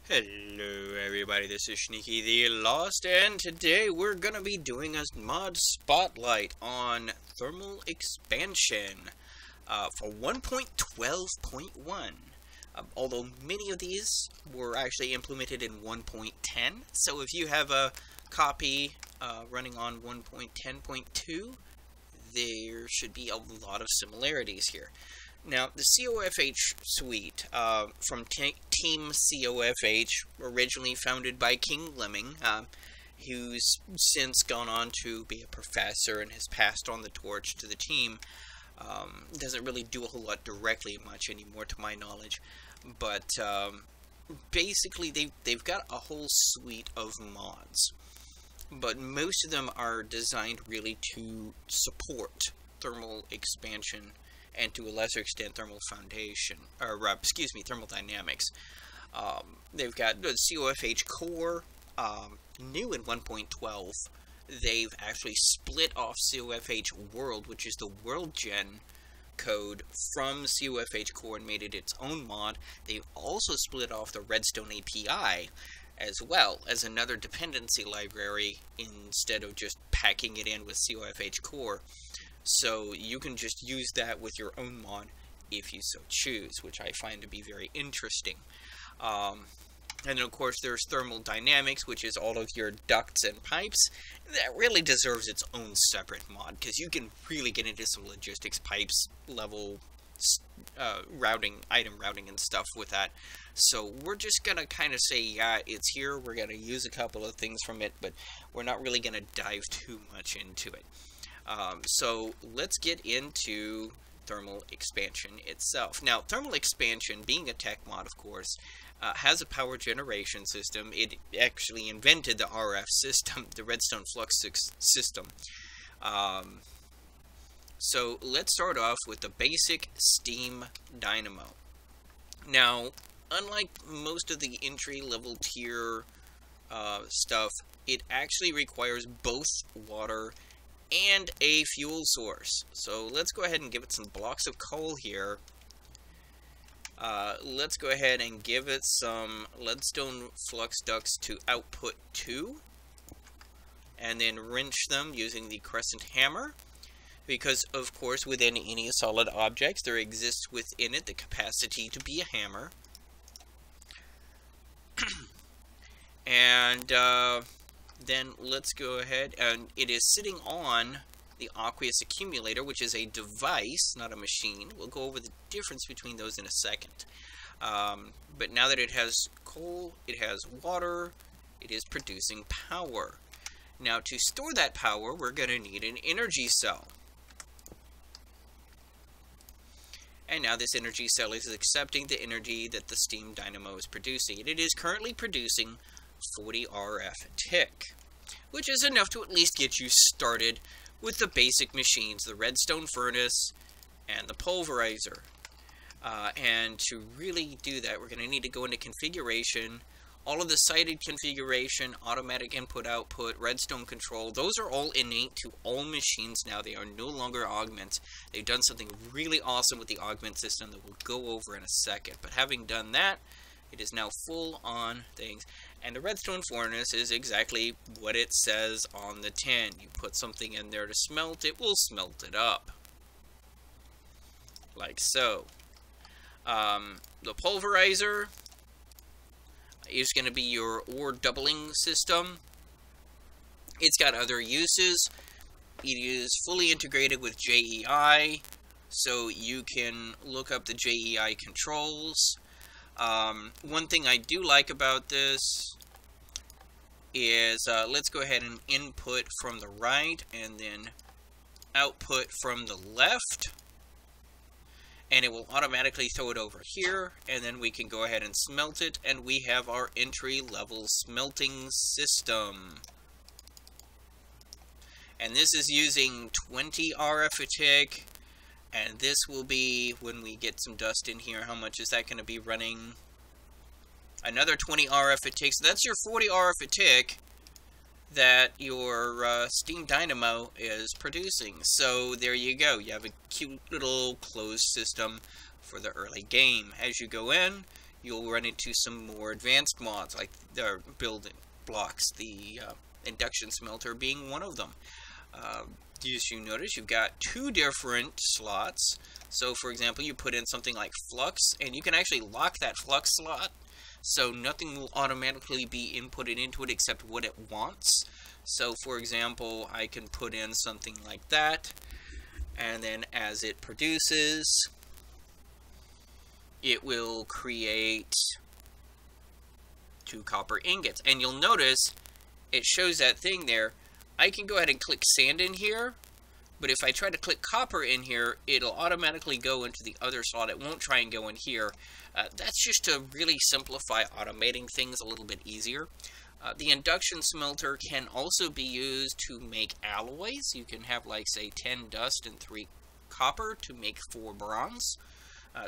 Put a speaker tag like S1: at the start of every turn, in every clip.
S1: Hello everybody, this is Shneeky the Lost, and today we're gonna be doing a mod spotlight on thermal expansion for 1.12.1. Although many of these were actually implemented in 1.10, so if you have a copy running on 1.10.2, there should be a lot of similarities here. Now, the COFH suite from Team COFH, originally founded by King Lemming, who's since gone on to be a professor and has passed on the torch to the team, doesn't really do a whole lot directly much anymore to my knowledge, but basically they've got a whole suite of mods, but most of them are designed really to support thermal expansion and to a lesser extent thermal foundation, or thermal dynamics. They've got the COFH core, new in 1.12. They've actually split off COFH world, which is the world gen code, from COFH core and made it its own mod. They've also split off the Redstone API as well as another dependency library instead of just packing it in with COFH core. So you can just use that with your own mod if you so choose, which I find to be very interesting. And then of course there's thermal dynamics, which is all of your ducts and pipes. That really deserves its own separate mod, because you can really get into some logistics, pipes level item routing and stuff with that. So we're just gonna kind of say, yeah, it's here, we're gonna use a couple of things from it, but we're not really gonna dive too much into it. So let's get into thermal expansion itself. Now, thermal expansion, being a tech mod, of course, has a power generation system. It actually invented the RF system, the redstone flux system. So let's start off with the basic steam dynamo. Now, unlike most of the entry-level tier stuff, it actually requires both water and a fuel source. So let's go ahead and give it some blocks of coal here. Let's go ahead and give it some leadstone flux ducts to output 2, and then wrench them using the crescent hammer, because of course within any solid objects there exists within it the capacity to be a hammer. And then let's go ahead, and it is sitting on the aqueous accumulator, which is a device, not a machine. We'll go over the difference between those in a second. But now that it has coal, it has water, it is producing power. Now, to store that power, we're going to need an energy cell. And now this energy cell is accepting the energy that the steam dynamo is producing. And it is currently producing 40 RF a tick, which is enough to at least get you started with the basic machines, the redstone furnace and the pulverizer. And to really do that, we're going to need to go into configuration. All of the sighted configuration, automatic input-output, redstone control, those are all innate to all machines now. They are no longer augments. They've done something really awesome with the augment system that we'll go over in a second. But having done that, it is now full on things. And the redstone furnace is exactly what it says on the tin. You put something in there to smelt, it will smelt it up. Like so. The pulverizer is going to be your ore doubling system. It's got other uses. It is fully integrated with JEI, so you can look up the JEI controls. One thing I do like about this is, let's go ahead and input from the right and then output from the left, and it will automatically throw it over here, and then we can go ahead and smelt it, and we have our entry-level smelting system. And this is using 20 RF a tick. And this will be, when we get some dust in here, how much is that going to be running? Another 20 RF a tick. So that's your 40 RF a tick that your steam dynamo is producing. So there you go. You have a cute little closed system for the early game. As you go in, you'll run into some more advanced mods, like the building blocks, the induction smelter being one of them. As you notice, you've got 2 different slots. So for example, you put in something like flux, and you can actually lock that flux slot, so nothing will automatically be inputted into it except what it wants. So for example, I can put in something like that, and then as it produces, it will create 2 copper ingots. And you'll notice it shows that thing there. I can go ahead and click sand in here, but if I try to click copper in here, it'll automatically go into the other slot. It won't try and go in here. That's just to really simplify automating things a little bit easier. The induction smelter can also be used to make alloys. You can have, like, say, 10 dust and 3 copper to make 4 bronze.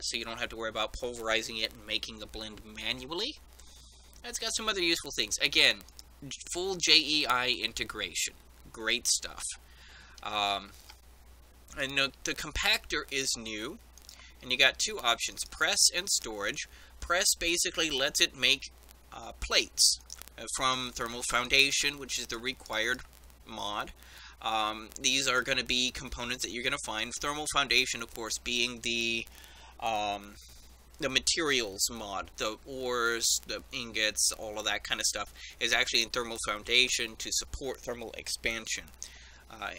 S1: So you don't have to worry about pulverizing it and making the blend manually. It's got some other useful things. Again, full JEI integration. Great stuff. And the compactor is new, and you got 2 options, press and storage. Press basically lets it make plates from thermal foundation, which is the required mod. These are going to be components that you're going to find. Thermal foundation, of course, being the materials mod, the ores, the ingots, all of that kind of stuff is actually in thermal foundation to support thermal expansion.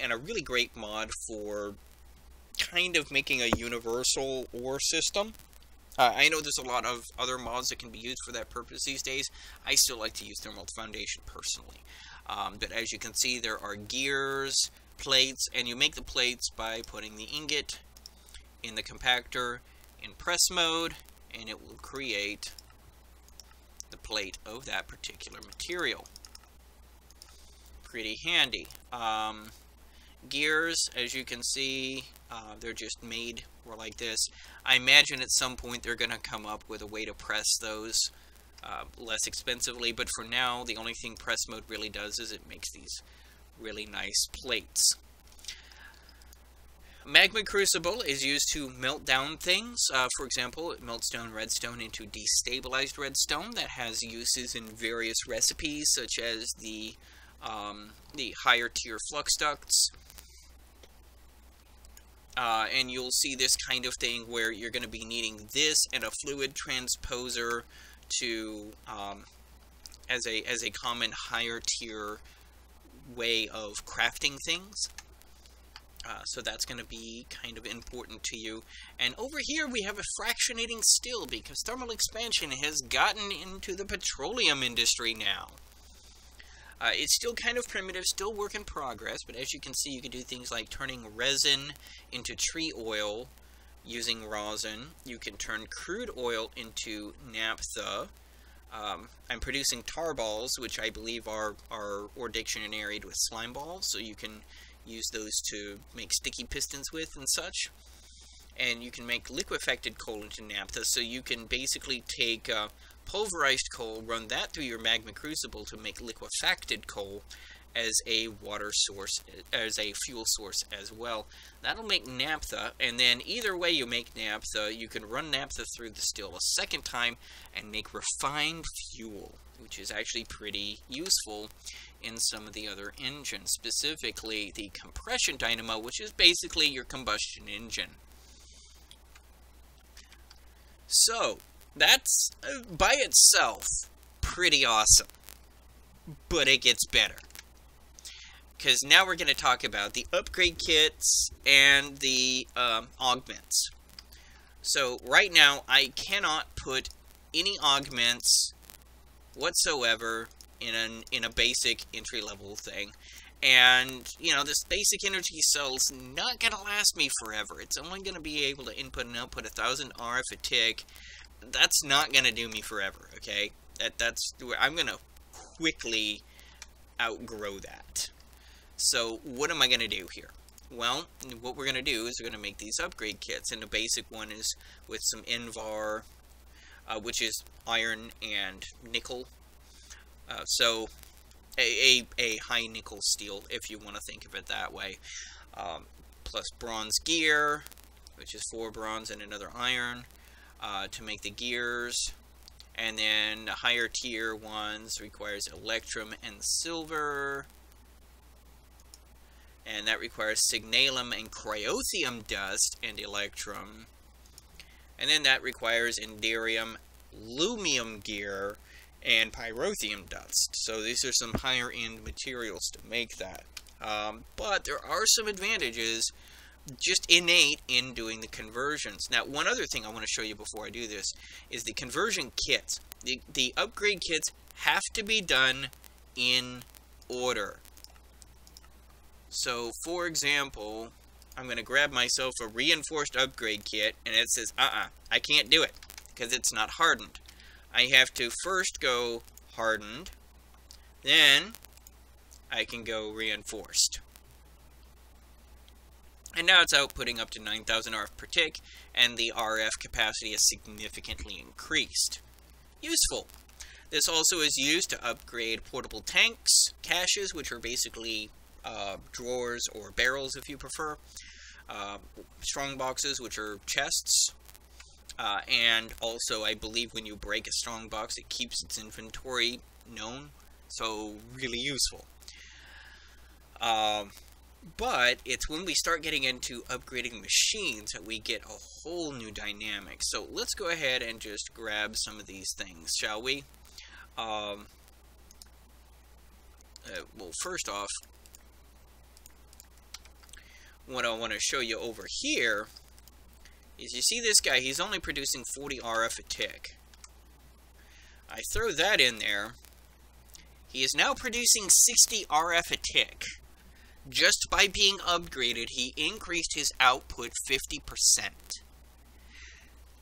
S1: And a really great mod for kind of making a universal ore system. I know there's a lot of other mods that can be used for that purpose these days. I still like to use thermal foundation personally. But as you can see, there are gears, plates, and you make the plates by putting the ingot in the compactor in press mode, and it will create the plate of that particular material. Pretty handy. Gears, as you can see, they're just made like this. I imagine at some point they're going to come up with a way to press those less expensively, but for now, the only thing press mode really does is it makes these really nice plates. Magma Crucible is used to melt down things. For example, it melts down redstone into destabilized redstone. That has uses in various recipes, such as the higher tier flux ducts. And you'll see this kind of thing where you're going to be needing this and a fluid transposer to as a common higher tier way of crafting things. So that's going to be kind of important to you. And over here we have a fractionating still, because thermal expansion has gotten into the petroleum industry now. It's still kind of primitive, still work in progress, but as you can see, you can do things like turning resin into tree oil using rosin. You can turn crude oil into naphtha. I'm producing tar balls, which I believe are or dictionaried with slime balls, so you can use those to make sticky pistons with and such. And you can make liquefacted coal into naphtha, so you can basically take pulverized coal, run that through your magma crucible to make liquefacted coal as a water source, as a fuel source as well. That'll make naphtha, and then either way you make naphtha, you can run naphtha through the still a second time and make refined fuel, which is actually pretty useful in some of the other engines, specifically the compression dynamo, which is basically your combustion engine. So, that's, by itself, pretty awesome. But it gets better. Because now we're going to talk about the upgrade kits and the augments. So, right now, I cannot put any augments whatsoever in a basic entry-level thing. And, you know, this basic energy cell's not going to last me forever. It's only going to be able to input and output 1000 RF a tick. That's not going to do me forever, okay? I'm going to quickly outgrow that. So, what am I going to do here? Well, what we're going to do is we're going to make these upgrade kits, and the basic one is with some Invar, which is iron and nickel. So, a high nickel steel, if you want to think of it that way. Plus bronze gear, which is 4 bronze and another iron, to make the gears. And then the higher tier ones requires electrum and silver. And that requires signalum and cryotheum dust and electrum. And then that requires inderium, lumium gear, and pyrotheum dust. So these are some higher end materials to make that. But there are some advantages just innate in doing the conversions. Now, one other thing I want to show you before I do this is the conversion kits. The upgrade kits have to be done in order. So, for example, I'm going to grab myself a reinforced upgrade kit, and it says, I can't do it, because it's not hardened. I have to first go hardened, then I can go reinforced. And now it's outputting up to 9,000 RF per tick, and the RF capacity is significantly increased. Useful. This also is used to upgrade portable tanks, caches, which are basically drawers or barrels if you prefer, strong boxes, which are chests, and also I believe when you break a strong box it keeps its inventory known, so really useful. But it's when we start getting into upgrading machines that we get a whole new dynamic. So let's go ahead and just grab some of these things, shall we? Well, first off, what I want to show you over here is, you see this guy, he's only producing 40 RF a tick. I throw that in there. He is now producing 60 RF a tick. Just by being upgraded, he increased his output 50%.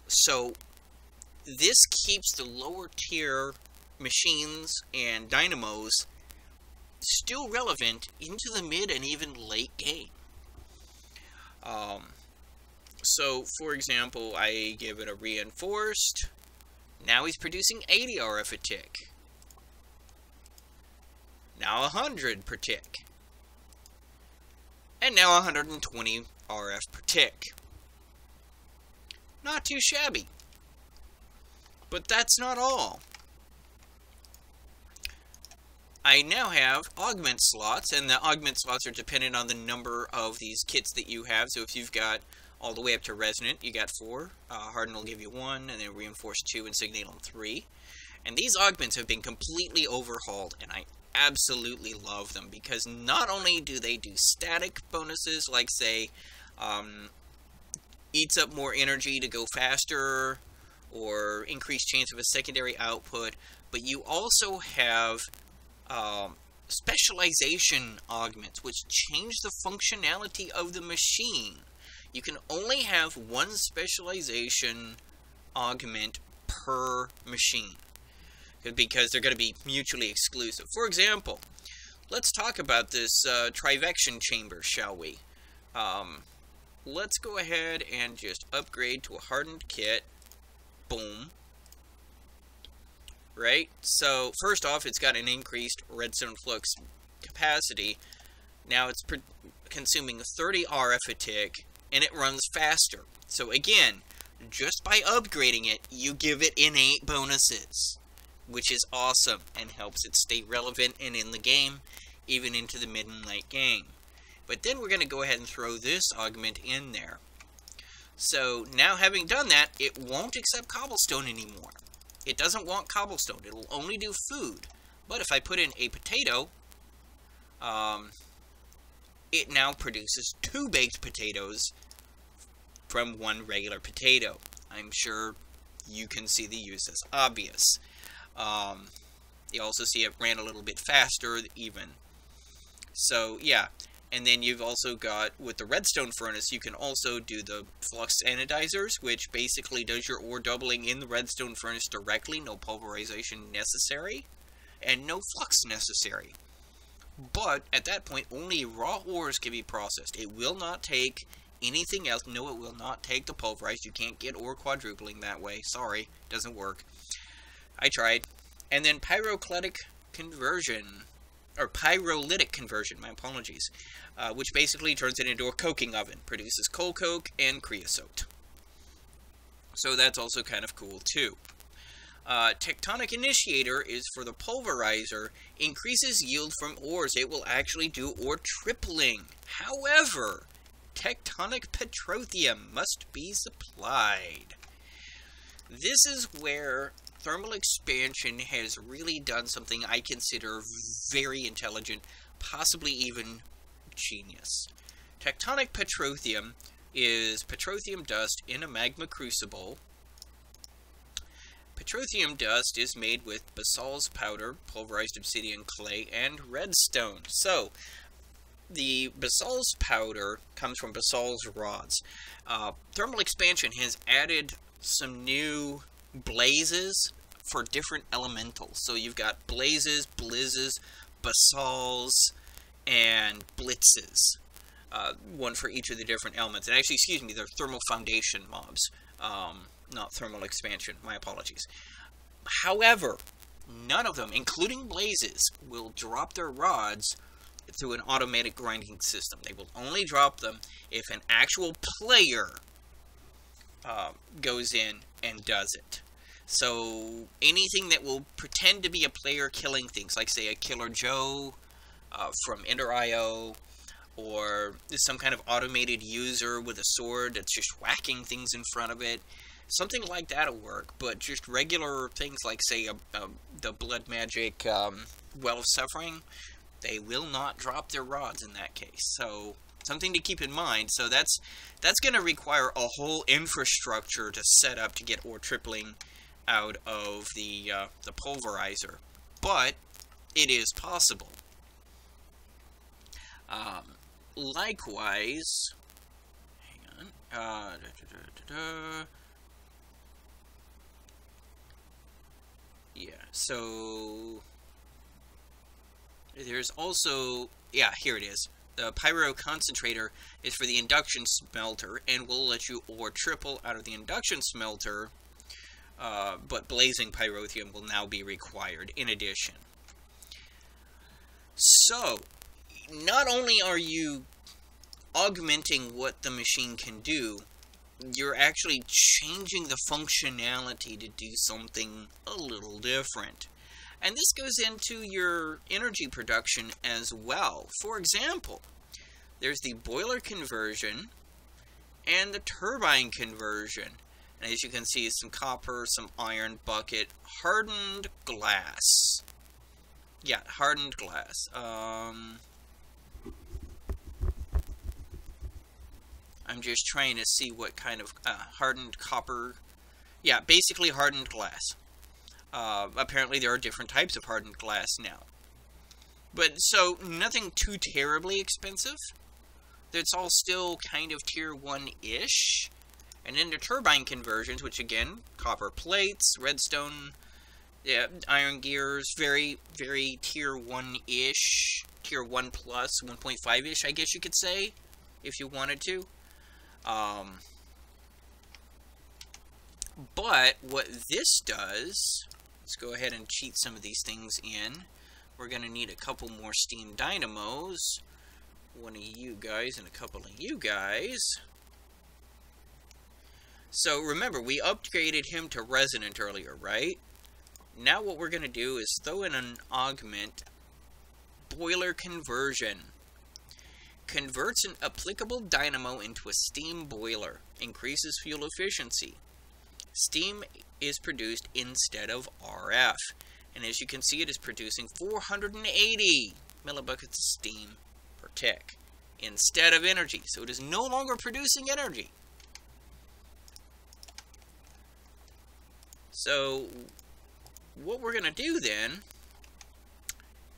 S1: So, this keeps the lower tier machines and dynamos still relevant into the mid and even late game. So, for example, I give it a reinforced. Now he's producing 80 RF a tick. Now 100 per tick. And now 120 RF per tick. Not too shabby. But that's not all. I now have augment slots, and the augment slots are dependent on the number of these kits that you have. So if you've got all the way up to resonant, you got 4. Harden will give you 1, and then reinforced 2, and signalum 3. And these augments have been completely overhauled, and I absolutely love them, because not only do they do static bonuses, like say, eats up more energy to go faster, or increased chance of a secondary output, but you also have specialization augments, which change the functionality of the machine. You can only have one specialization augment per machine, because they're going to be mutually exclusive. For example, let's talk about this trivection chamber, shall we? Let's go ahead and just upgrade to a hardened kit. Boom. Right? So, first off, it's got an increased redstone flux capacity. Now it's consuming 30 RF a tick, and it runs faster. So again, just by upgrading it, you give it innate bonuses, which is awesome and helps it stay relevant and in the game, even into the mid and late game. But then we're going to go ahead and throw this augment in there. So now, having done that, it won't accept cobblestone anymore. It doesn't want cobblestone. It'll only do food. But if I put in a potato, it now produces 2 baked potatoes from 1 regular potato. I'm sure you can see the use as obvious. You also see it ran a little bit faster even. So yeah, and then you've also got, with the redstone furnace, you can also do the flux anodizers, which basically does your ore doubling in the redstone furnace directly, no pulverization necessary, and no flux necessary. But at that point, only raw ores can be processed. It will not take anything else. No, it will not take the pulverized. You can't get ore quadrupling that way. Sorry, doesn't work. I tried. And then pyrolytic conversion, my apologies, which basically turns it into a coking oven, produces coal coke and creosote. So that's also kind of cool too. Tectonic Initiator is for the pulverizer, increases yield from ores. It will actually do ore tripling. However, Tectonic Petroleum must be supplied. This is where thermal expansion has really done something I consider very intelligent, possibly even genius. Tectonic Petroleum is petroleum dust in a magma crucible. Petroleum dust is made with basalt's powder, pulverized obsidian clay, and redstone. So, the basalt's powder comes from basalt's rods. Thermal expansion has added some new blazes for different elementals. So you've got blazes, blizzes, basalts, and blitzes. One for each of the different elements. And actually, excuse me, they're thermal foundation mobs, not thermal expansion. My apologies. However, none of them, including blazes, will drop their rods through an automatic grinding system. They will only drop them if an actual player goes in and does it. So anything that will pretend to be a player killing things, like say a Killer Joe from Ender.io, or some kind of automated user with a sword that's just whacking things in front of it, something like that will work. But just regular things like say the Blood Magic Well of Suffering, they will not drop their rods in that case. So something to keep in mind. So that's going to require a whole infrastructure to set up to get ore tripling out of the pulverizer, but it is possible. Likewise, hang on. Yeah. So there's also, yeah, here it is. The Pyro Concentrator is for the induction smelter and will let you ore triple out of the induction smelter, but blazing pyrotheum will now be required in addition. So, not only are you augmenting what the machine can do, you're actually changing the functionality to do something a little different. And this goes into your energy production as well. For example, there's the boiler conversion and the turbine conversion. And as you can see, some copper, some iron, bucket, hardened glass. Yeah, hardened glass. I'm just trying to see what kind of hardened copper. Yeah, basically hardened glass. Apparently there are different types of hardened glass now. But so nothing too terribly expensive. It's all still kind of tier 1-ish. And then the turbine conversions, which again, copper plates, redstone, yeah, iron gears, very, very tier 1-ish, tier 1 plus, 1.5-ish, I guess you could say, if you wanted to. But what this does, let's go ahead and cheat some of these things in. We're going to need a couple more steam dynamos. One of you guys and a couple of you guys. So remember, we upgraded him to resonant earlier, right? Now what we're going to do is throw in an augment boiler conversion. Converts an applicable dynamo into a steam boiler. Increases fuel efficiency. Steam is produced instead of RF. And as you can see, it is producing 480 millibuckets of steam per tick instead of energy. So it is no longer producing energy. So what we're going to do then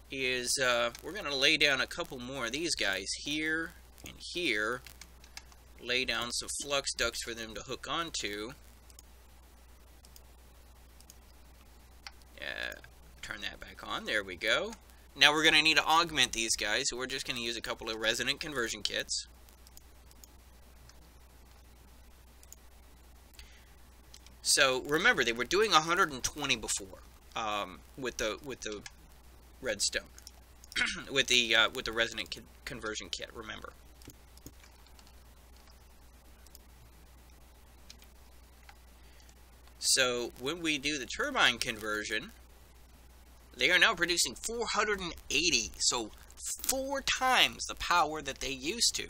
S1: is we're going to lay down a couple more of these guys here and here. Lay down some flux ducts for them to hook onto. Turn that back on. There we go. Now we're going to need to augment these guys, so we're just going to use a couple of resonant conversion kits. So remember, they were doing 120 before with the redstone, with the resonant conversion kit. Remember. So when we do the turbine conversion, they are now producing 480, so 4 times the power that they used to.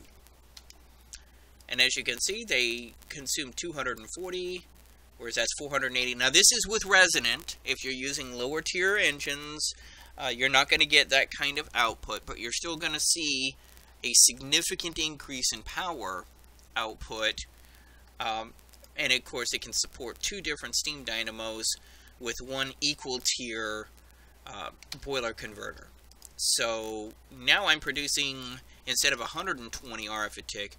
S1: And as you can see, they consume 240, whereas that's 480. Now this is with resonant. If you're using lower tier engines, you're not going to get that kind of output, but you're still going to see a significant increase in power output. And of course it can support 2 different steam dynamos with 1 equal tier boiler converter. So now I'm producing, instead of 120 RF a tick,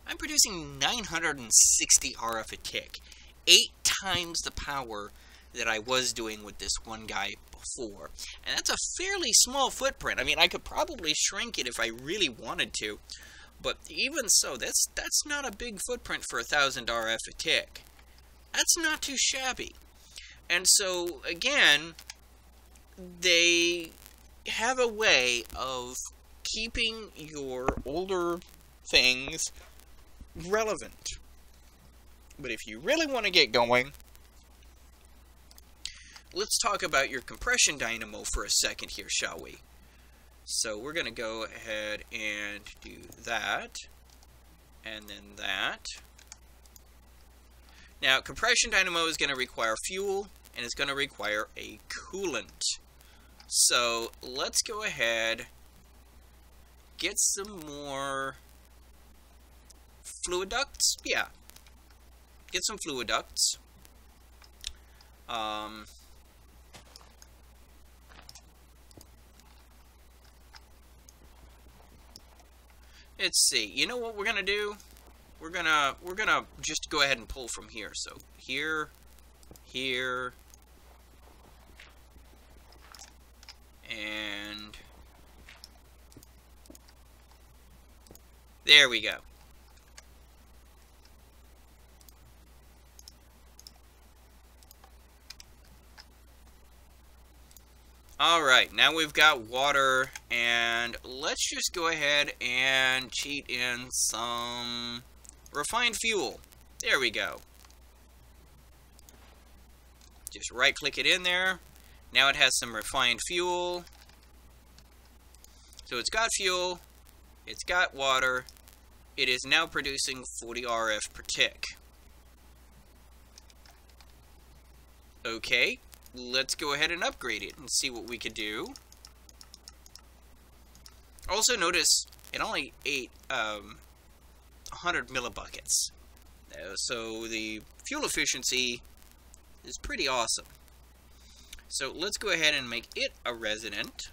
S1: I'm producing 960 RF a tick. 8 times the power that I was doing with this one guy before. And that's a fairly small footprint. I mean, I could probably shrink it if I really wanted to. But even so, that's not a big footprint for 1000 RF a tick. That's not too shabby. And so, again, they have a way of keeping your older things relevant. But if you really want to get going, let's talk about your compression dynamo for a second here, shall we? So we're going to go ahead and do that, and then that. Now, compression dynamo is going to require fuel, and it's going to require a coolant. So let's go ahead, get some more fluid ducts. Yeah, get some fluid ducts. Let's see. You know what we're gonna do? We're gonna just go ahead and pull from here. So here, here, and there we go. Alright, now we've got water, and let's just go ahead and cheat in some refined fuel. There we go. Just right click it in there. Now it has some refined fuel. So it's got fuel, it's got water, it is now producing 40 RF per tick. Okay. Let's go ahead and upgrade it and see what we could do. Also notice it only ate 100 millibuckets. So the fuel efficiency is pretty awesome. So let's go ahead and make it a resonant.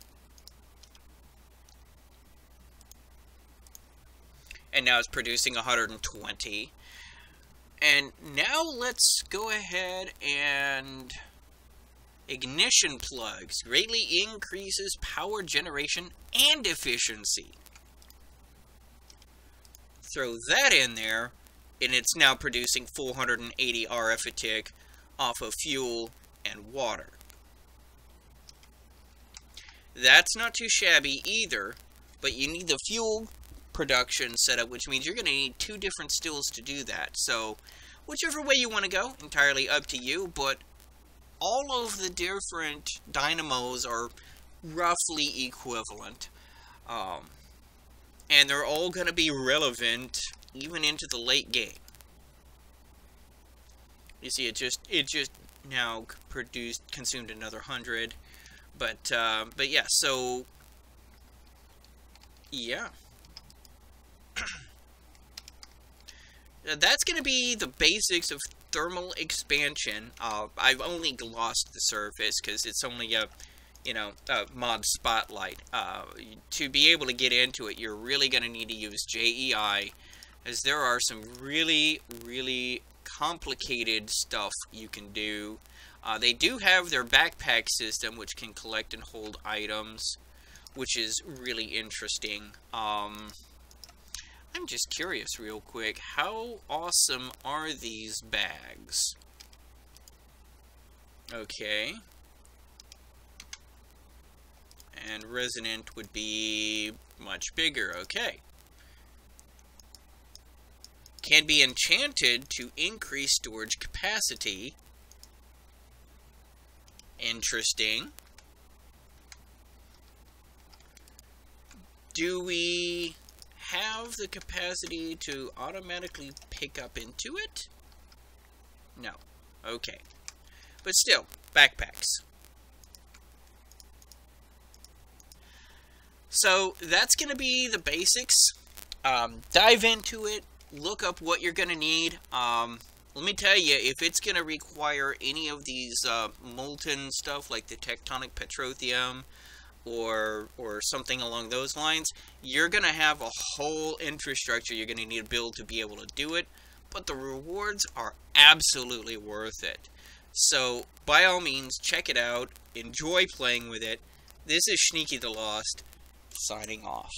S1: And now it's producing 120. And now let's go ahead and ignition plugs. Greatly increases power generation and efficiency. Throw that in there, and it's now producing 480 RF a tick off of fuel and water. That's not too shabby either, but you need the fuel production setup, which means you're going to need 2 different stills to do that. So, whichever way you want to go, entirely up to you, but all of the different dynamos are roughly equivalent. And they're all going to be relevant even into the late game. You see, it just now consumed another 100. But yeah, so yeah. That's going to be the basics of thermal expansion. I've only glossed the surface because it's only a mod spotlight. To be able to get into it, you're really going to need to use JEI, as there are some really, really complicated stuff you can do. They do have their backpack system, which can collect and hold items, which is really interesting. I'm just curious real quick, how awesome are these bags? Okay. And resonant would be much bigger, okay. Can be enchanted to increase storage capacity Interesting. Do we have the capacity to automatically pick up into it? No. Okay. But still, backpacks. So, that's going to be the basics. Dive into it, look up what you're going to need. Let me tell you, if it's going to require any of these molten stuff like the tectonic petroleum or something along those lines, you're going to have a whole infrastructure you're going to need to build to be able to do it. But the rewards are absolutely worth it. So, by all means, check it out. Enjoy playing with it. This is Shneeky the Lost, signing off.